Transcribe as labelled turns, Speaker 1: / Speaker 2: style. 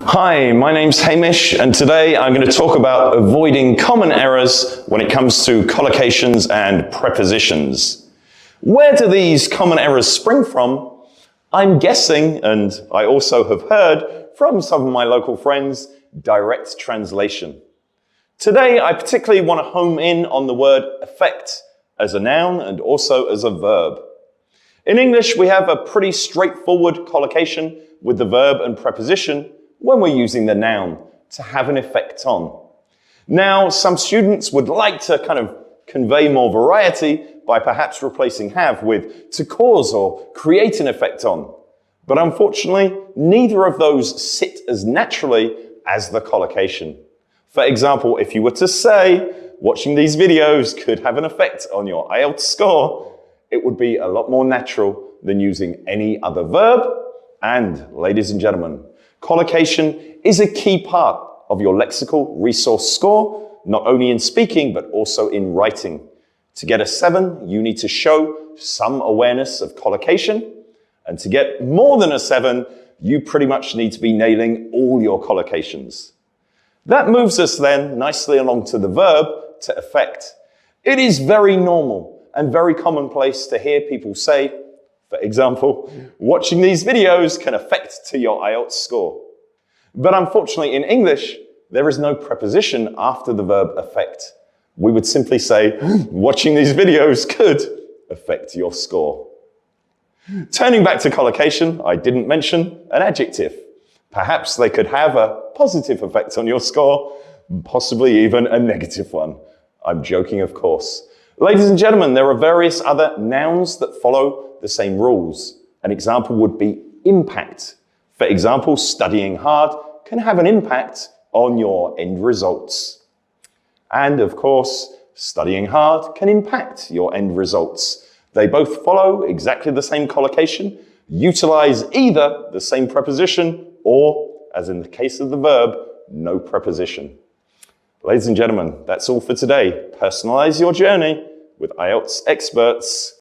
Speaker 1: Hi, my name's Hamish, and today I'm going to talk about avoiding common errors when it comes to collocations and prepositions. Where do these common errors spring from? I'm guessing, and I also have heard from some of my local friends, direct translation. Today, I particularly want to home in on the word affect as a noun and also as a verb. In English, we have a pretty straightforward collocation with the verb and preposition when we're using the noun, to have an effect on. Now, some students would like to kind of convey more variety by perhaps replacing have with to cause or create an effect on. But unfortunately, neither of those sit as naturally as the collocation. For example, if you were to say, watching these videos could have an effect on your IELTS score, it would be a lot more natural than using any other verb. And, ladies and gentlemen, collocation is a key part of your lexical resource score, not only in speaking, but also in writing. To get a 7, you need to show some awareness of collocation. And to get more than a 7, you pretty much need to be nailing all your collocations. That moves us then nicely along to the verb, to affect. It is very normal and very commonplace to hear people say, for example, watching these videos can affect to your IELTS score. But unfortunately in English, there is no preposition after the verb affect. We would simply say, watching these videos could affect your score. Turning back to collocation, I didn't mention an adjective. Perhaps they could have a positive effect on your score, possibly even a negative one. I'm joking, of course. Ladies and gentlemen, there are various other nouns that follow the same rules. An example would be impact. For example, studying hard can have an impact on your end results. And of course, studying hard can impact your end results. They both follow exactly the same collocation, utilize either the same preposition or, as in the case of the verb, no preposition. Ladies and gentlemen, that's all for today. Personalize your journey with IELTS experts.